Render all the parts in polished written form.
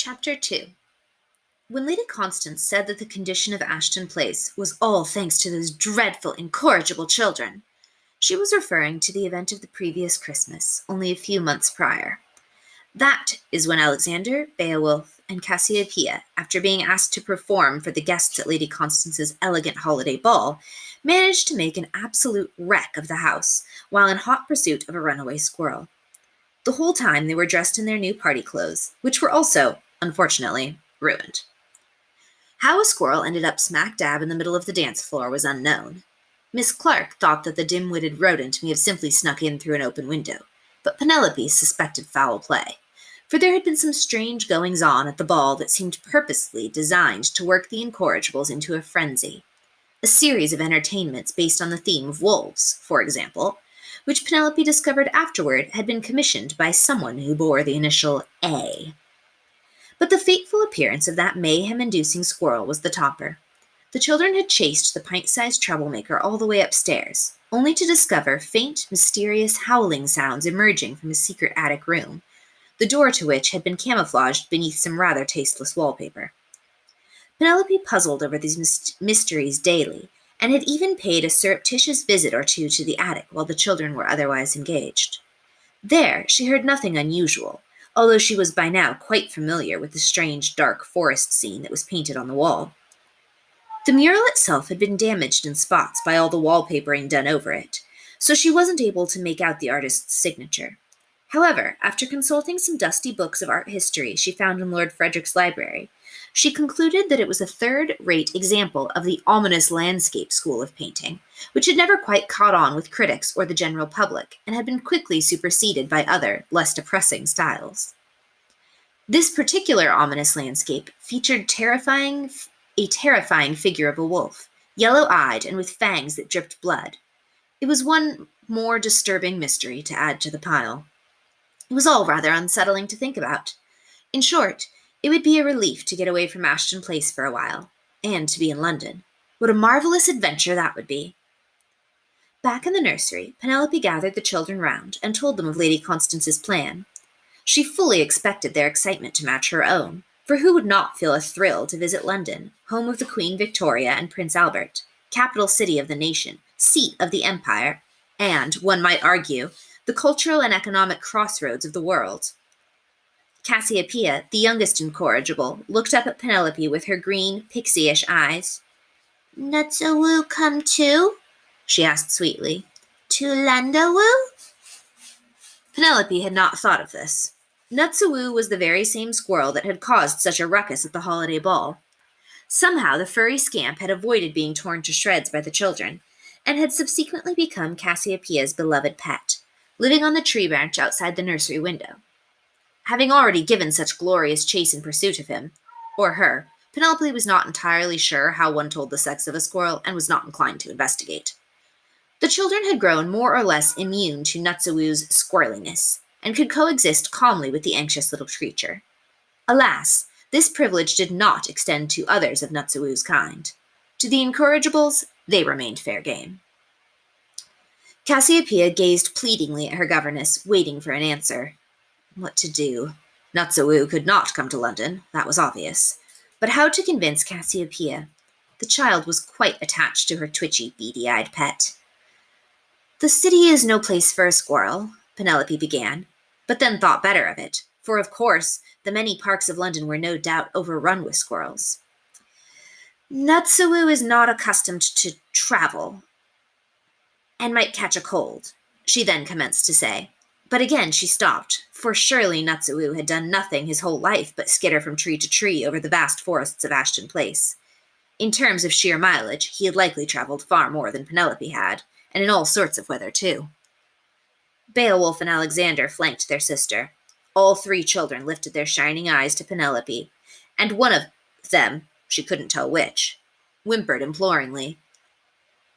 Chapter 2. When Lady Constance said that the condition of Ashton Place was all thanks to those dreadful, incorrigible children, she was referring to the event of the previous Christmas, only a few months prior. That is when Alexander, Beowulf, and Cassiopeia, after being asked to perform for the guests at Lady Constance's elegant holiday ball, managed to make an absolute wreck of the house while in hot pursuit of a runaway squirrel. The whole time they were dressed in their new party clothes, which were also, unfortunately, ruined. How a squirrel ended up smack dab in the middle of the dance floor was unknown. Miss Clark thought that the dim-witted rodent may have simply snuck in through an open window, but Penelope suspected foul play, for there had been some strange goings-on at the ball that seemed purposely designed to work the Incorrigibles into a frenzy. A series of entertainments based on the theme of wolves, for example, which Penelope discovered afterward had been commissioned by someone who bore the initial A. But the fateful appearance of that mayhem-inducing squirrel was the topper. The children had chased the pint-sized troublemaker all the way upstairs, only to discover faint, mysterious howling sounds emerging from a secret attic room, the door to which had been camouflaged beneath some rather tasteless wallpaper. Penelope puzzled over these mysteries daily, and had even paid a surreptitious visit or two to the attic while the children were otherwise engaged. There she heard nothing unusual, although she was by now quite familiar with the strange, dark forest scene that was painted on the wall. The mural itself had been damaged in spots by all the wallpapering done over it, so she wasn't able to make out the artist's signature. However, after consulting some dusty books of art history she found in Lord Frederick's library, she concluded that it was a third-rate example of the ominous landscape school of painting, which had never quite caught on with critics or the general public, and had been quickly superseded by other, less depressing styles. This particular ominous landscape featured a terrifying figure of a wolf, yellow-eyed and with fangs that dripped blood. It was one more disturbing mystery to add to the pile. It was all rather unsettling to think about. In short, it would be a relief to get away from Ashton Place for a while, and to be in London. What a marvelous adventure that would be! Back in the nursery, Penelope gathered the children round and told them of Lady Constance's plan. She fully expected their excitement to match her own, for who would not feel a thrill to visit London, home of the Queen Victoria and Prince Albert, capital city of the nation, seat of the empire, and, one might argue, the cultural and economic crossroads of the world. Cassiopeia, the youngest incorrigible, looked up at Penelope with her green, pixie-ish eyes. "Nutsawoo come too?" she asked sweetly. "To Landawoo?" Penelope had not thought of this. Nutsawoo was the very same squirrel that had caused such a ruckus at the holiday ball. Somehow the furry scamp had avoided being torn to shreds by the children, and had subsequently become Cassiopeia's beloved pet, living on the tree branch outside the nursery window. Having already given such glorious chase in pursuit of him, or her, Penelope was not entirely sure how one told the sex of a squirrel and was not inclined to investigate. The children had grown more or less immune to Nutsawoo's squirreliness, and could coexist calmly with the anxious little creature. Alas, this privilege did not extend to others of Nutsawoo's kind. To the Incorrigibles, they remained fair game. Cassiopeia gazed pleadingly at her governess, waiting for an answer. What to do? Nutsawoo could not come to London, that was obvious. But how to convince Cassiopeia? The child was quite attached to her twitchy, beady-eyed pet. "The city is no place for a squirrel," Penelope began, but then thought better of it, for of course the many parks of London were no doubt overrun with squirrels. "Nutsawoo is not accustomed to travel, and might catch a cold," she then commenced to say. But again she stopped, for surely Nutsawoo had done nothing his whole life but skitter from tree to tree over the vast forests of Ashton Place. In terms of sheer mileage, he had likely traveled far more than Penelope had, and in all sorts of weather, too. Beowulf and Alexander flanked their sister. All three children lifted their shining eyes to Penelope, and one of them, she couldn't tell which, whimpered imploringly.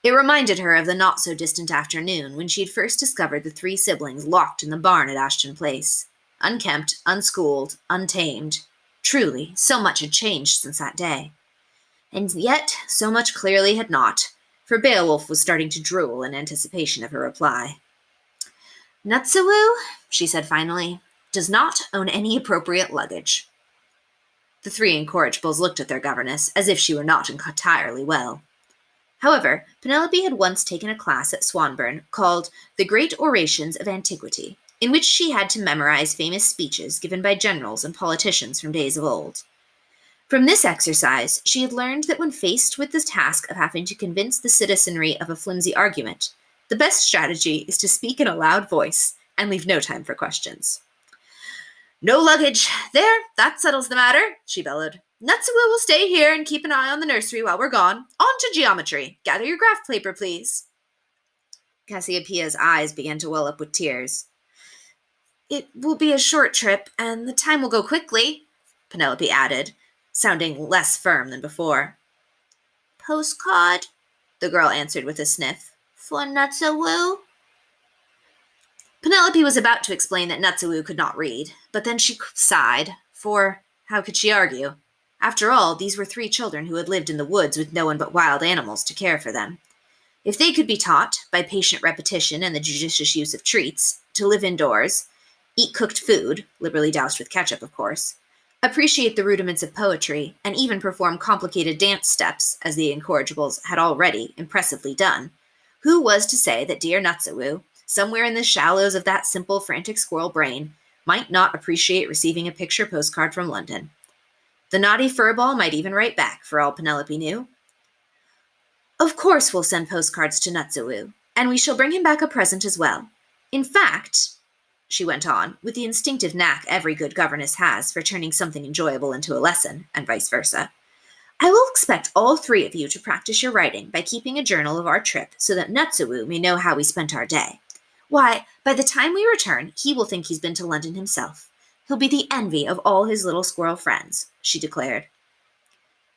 It reminded her of the not-so-distant afternoon when she had first discovered the three siblings locked in the barn at Ashton Place. Unkempt, unschooled, untamed. Truly, so much had changed since that day. And yet, so much clearly had not, for Beowulf was starting to drool in anticipation of her reply. "Nutsawoo," she said finally, "does not own any appropriate luggage." The three incorrigibles looked at their governess as if she were not entirely well. However, Penelope had once taken a class at Swanbourne called The Great Orations of Antiquity, in which she had to memorize famous speeches given by generals and politicians from days of old. From this exercise, she had learned that when faced with the task of having to convince the citizenry of a flimsy argument, the best strategy is to speak in a loud voice and leave no time for questions. "No luggage. There, that settles the matter," she bellowed. "Natsuo will stay here and keep an eye on the nursery while we're gone. On to geometry. Gather your graph paper, please." Cassiopeia's eyes began to well up with tears. "It will be a short trip, and the time will go quickly," Penelope added, sounding less firm than before. "Postcard," the girl answered with a sniff. "For Natsuo?" Penelope was about to explain that Natsuo could not read, but then she sighed, for how could she argue? After all, these were 3 children who had lived in the woods with no one but wild animals to care for them. If they could be taught, by patient repetition and the judicious use of treats, to live indoors, eat cooked food, liberally doused with ketchup, of course, appreciate the rudiments of poetry, and even perform complicated dance steps, as the Incorrigibles had already impressively done, who was to say that dear Natsuo, somewhere in the shallows of that simple, frantic squirrel brain, might not appreciate receiving a picture postcard from London? The naughty furball might even write back, for all Penelope knew. "Of course we'll send postcards to Natsuo, and we shall bring him back a present as well. In fact," she went on, with the instinctive knack every good governess has for turning something enjoyable into a lesson, and vice versa, "I will expect all 3 of you to practice your writing by keeping a journal of our trip so that Natsuo may know how we spent our day. Why, by the time we return, he will think he's been to London himself. He'll be the envy of all his little squirrel friends," she declared.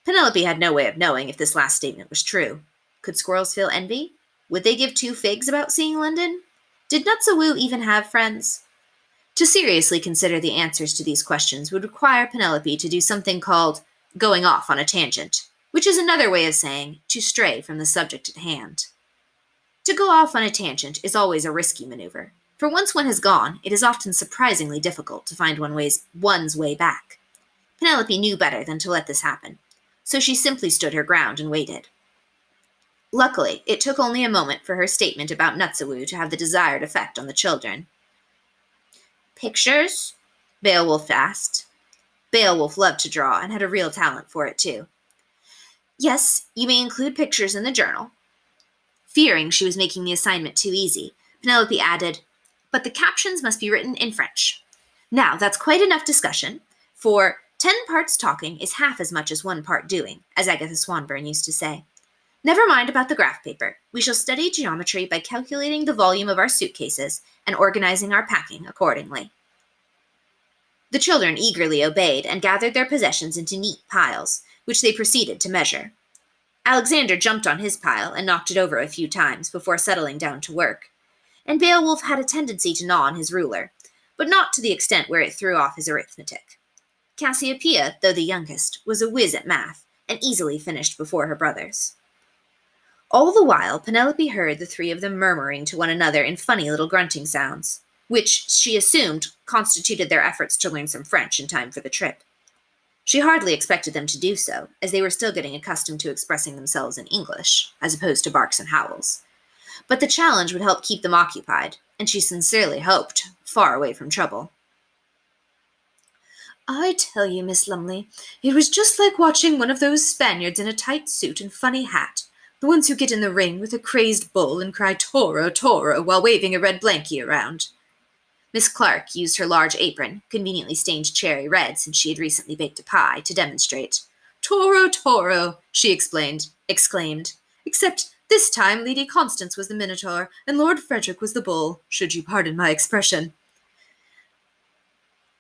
Penelope had no way of knowing if this last statement was true. Could squirrels feel envy? Would they give 2 figs about seeing London? Did Natsuo even have friends? To seriously consider the answers to these questions would require Penelope to do something called going off on a tangent, which is another way of saying to stray from the subject at hand. To go off on a tangent is always a risky maneuver, for once one has gone, it is often surprisingly difficult to find one's way back. Penelope knew better than to let this happen, so she simply stood her ground and waited. Luckily, it took only a moment for her statement about Natsuo to have the desired effect on the children. "Pictures?" Beowulf asked. Beowulf loved to draw and had a real talent for it, too. "Yes, you may include pictures in the journal." Fearing she was making the assignment too easy, Penelope added, "But the captions must be written in French. Now, that's quite enough discussion, for 10 parts talking is half as much as 1 part doing, as Agatha Swanbourne used to say. Never mind about the graph paper. We shall study geometry by calculating the volume of our suitcases and organizing our packing accordingly." The children eagerly obeyed and gathered their possessions into neat piles, which they proceeded to measure. Alexander jumped on his pile and knocked it over a few times before settling down to work, and Beowulf had a tendency to gnaw on his ruler, but not to the extent where it threw off his arithmetic. Cassiopeia, though the youngest, was a whiz at math, and easily finished before her brothers. All the while, Penelope heard the 3 of them murmuring to one another in funny little grunting sounds, which she assumed constituted their efforts to learn some French in time for the trip. She hardly expected them to do so, as they were still getting accustomed to expressing themselves in English, as opposed to barks and howls. But the challenge would help keep them occupied, and she sincerely hoped, far away from trouble. "I tell you, Miss Lumley, it was just like watching one of those Spaniards in a tight suit and funny hat, the ones who get in the ring with a crazed bull and cry 'Toro, Toro' while waving a red blankie around." Miss Clark used her large apron, conveniently stained cherry red since she had recently baked a pie, to demonstrate. "Toro, Toro," she exclaimed, "except this time Lady Constance was the Minotaur, and Lord Frederick was the bull, should you pardon my expression."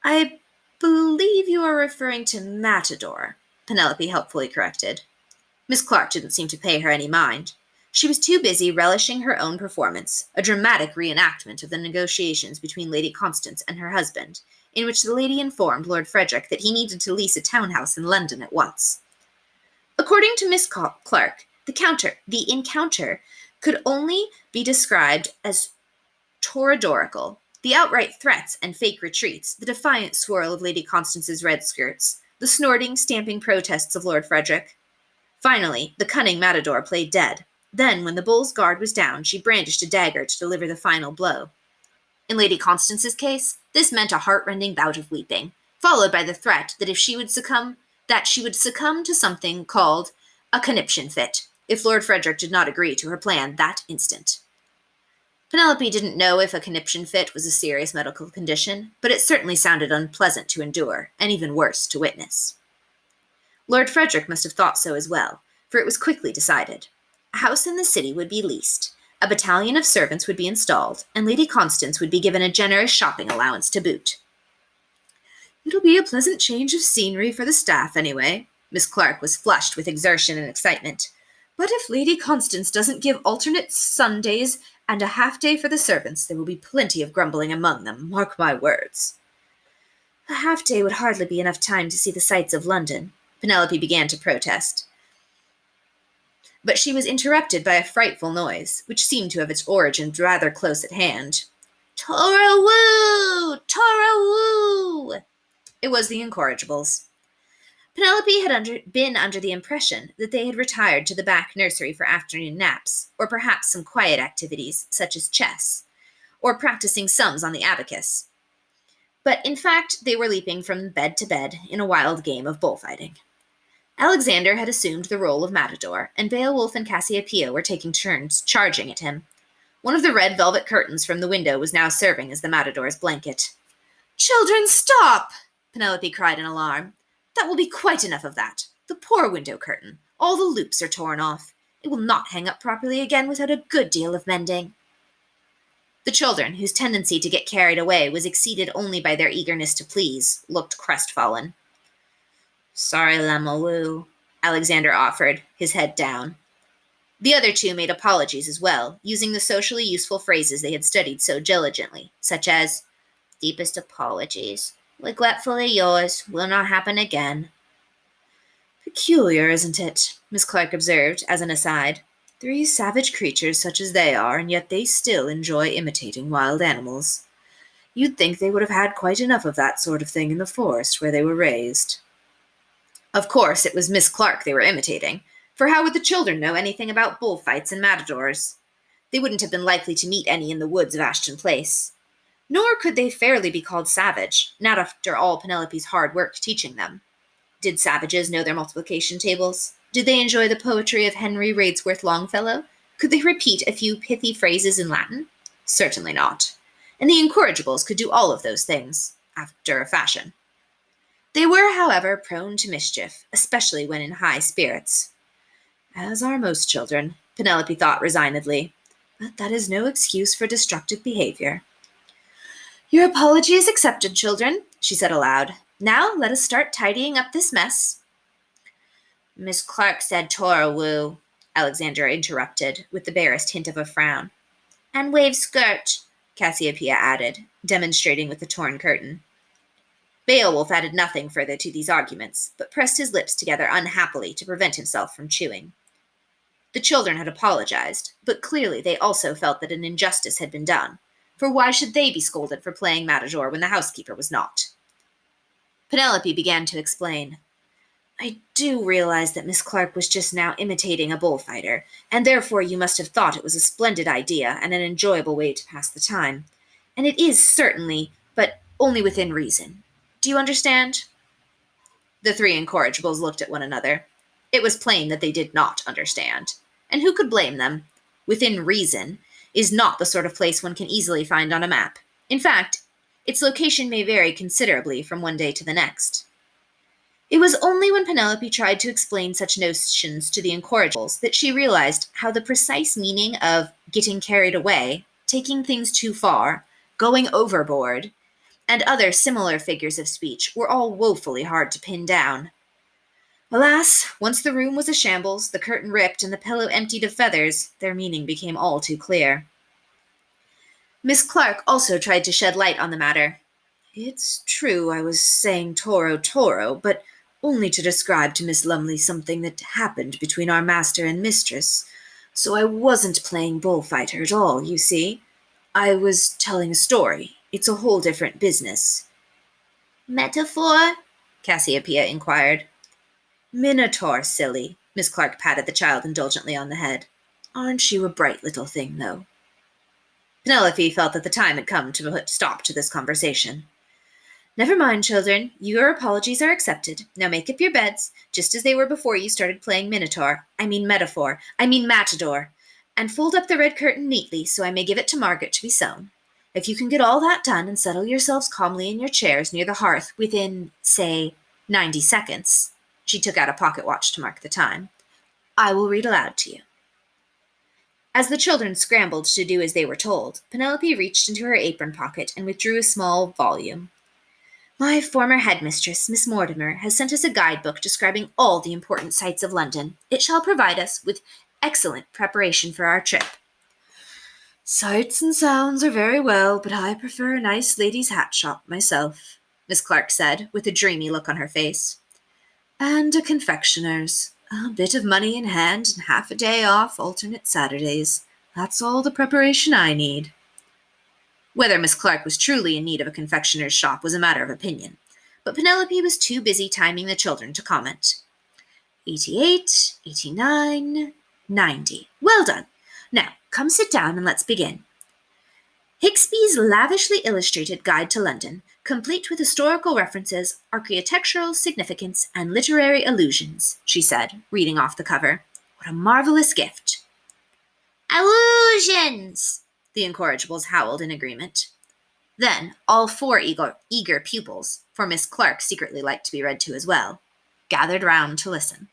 "I believe you are referring to Matador," Penelope helpfully corrected. Miss Clark didn't seem to pay her any mind. She was too busy relishing her own performance, a dramatic reenactment of the negotiations between Lady Constance and her husband, in which the lady informed Lord Frederick that he needed to lease a townhouse in London at once. According to Miss Clark, the encounter could only be described as toradorical. The outright threats and fake retreats, the defiant swirl of Lady Constance's red skirts, the snorting, stamping protests of Lord Frederick. Finally, the cunning Matador played dead. Then, when the bull's guard was down, she brandished a dagger to deliver the final blow. In Lady Constance's case, this meant a heart-rending bout of weeping, followed by the threat that she would succumb to something called a conniption fit, if Lord Frederick did not agree to her plan that instant. Penelope didn't know if a conniption fit was a serious medical condition, but it certainly sounded unpleasant to endure, and even worse to witness. Lord Frederick must have thought so as well, for it was quickly decided. A house in the city would be leased, a battalion of servants would be installed, and Lady Constance would be given a generous shopping allowance to boot. "It'll be a pleasant change of scenery for the staff, anyway." Miss Clark was flushed with exertion and excitement. "But if Lady Constance doesn't give alternate Sundays and a half-day for the servants, there will be plenty of grumbling among them, mark my words." "A half-day would hardly be enough time to see the sights of London," Penelope began to protest. But she was interrupted by a frightful noise, which seemed to have its origin rather close at hand. "Torrawoo! Torrawoo!" It was the Incorrigibles. Penelope had been under the impression that they had retired to the back nursery for afternoon naps, or perhaps some quiet activities, such as chess, or practicing sums on the abacus. But in fact, they were leaping from bed to bed in a wild game of bullfighting. Alexander had assumed the role of Matador, and Beowulf and Cassiopeia were taking turns charging at him. One of the red velvet curtains from the window was now serving as the Matador's blanket. "Children, stop!" Penelope cried in alarm. "That will be quite enough of that. The poor window curtain. All the loops are torn off. It will not hang up properly again without a good deal of mending." The children, whose tendency to get carried away was exceeded only by their eagerness to please, looked crestfallen. "Sorry, Lamawoo," Alexander offered, his head down. The other two made apologies as well, using the socially useful phrases they had studied so diligently, such as, "Deepest apologies. Regretfully yours. Will not happen again." "Peculiar, isn't it?" Miss Clark observed, as an aside. "Three savage creatures such as they are, and yet they still enjoy imitating wild animals. You'd think they would have had quite enough of that sort of thing in the forest where they were raised." Of course, it was Miss Clark they were imitating, for how would the children know anything about bullfights and matadors? They wouldn't have been likely to meet any in the woods of Ashton Place. Nor could they fairly be called savage, not after all Penelope's hard work teaching them. Did savages know their multiplication tables? Did they enjoy the poetry of Henry Wadsworth Longfellow? Could they repeat a few pithy phrases in Latin? Certainly not. And the Incorrigibles could do all of those things, after a fashion. They were, however, prone to mischief, especially when in high spirits. As are most children, Penelope thought resignedly, but that is no excuse for destructive behavior. "Your apology is accepted, children," she said aloud. "Now let us start tidying up this mess." "Miss Clark said Torrawoo," Alexander interrupted, with the barest hint of a frown. "And wave skirt," Cassiopeia added, demonstrating with the torn curtain. Beowulf added nothing further to these arguments, but pressed his lips together unhappily to prevent himself from chewing. The children had apologized, but clearly they also felt that an injustice had been done, for why should they be scolded for playing Matador when the housekeeper was not? Penelope began to explain. "I do realize that Miss Clark was just now imitating a bullfighter, and therefore you must have thought it was a splendid idea and an enjoyable way to pass the time. And it is certainly, but only within reason. Do you understand?" The three Incorrigibles looked at one another. It was plain that they did not understand. And who could blame them? Within reason is not the sort of place one can easily find on a map. In fact, its location may vary considerably from one day to the next. It was only when Penelope tried to explain such notions to the Incorrigibles that she realized how the precise meaning of getting carried away, taking things too far, going overboard, and other similar figures of speech were all woefully hard to pin down. Alas, once the room was a shambles, the curtain ripped, and the pillow emptied of feathers, their meaning became all too clear. Miss Clark also tried to shed light on the matter. "It's true I was saying Toro, but only to describe to Miss Lumley something that happened between our master and mistress, so I wasn't playing bullfighter at all, you see. I was telling a story. It's a whole different business." "Metaphor?" Cassiopeia inquired. Minotaur, silly. Miss Clark patted the child indulgently on the head. Aren't you a bright little thing, though? Penelope felt that the time had come to put stop to this conversation. Never mind, children. Your apologies are accepted. Now make up your beds, just as they were before you started playing Matador. And fold up the red curtain neatly so I may give it to Margaret to be sewn. If you can get all that done and settle yourselves calmly in your chairs near the hearth within, say, 90 seconds, she took out a pocket watch to mark the time, I will read aloud to you. As the children scrambled to do as they were told, Penelope reached into her apron pocket and withdrew a small volume. My former headmistress, Miss Mortimer, has sent us a guidebook describing all the important sights of London. It shall provide us with excellent preparation for our trip. Sights and sounds are very well, but I prefer a nice lady's hat shop myself, Miss Clark said, with a dreamy look on her face. And a confectioner's. A bit of money in hand and half a day off alternate Saturdays. That's all the preparation I need. Whether Miss Clark was truly in need of a confectioner's shop was a matter of opinion, but Penelope was too busy timing the children to comment. 88, 89, 90. Well done. Now, come sit down and let's begin. Hicksby's lavishly illustrated Guide to London, complete with historical references, architectural significance, and literary allusions, she said, reading off the cover. What a marvelous gift. Allusions! The Incorrigibles howled in agreement. Then all four eager pupils, for Miss Clark secretly liked to be read to as well, gathered round to listen.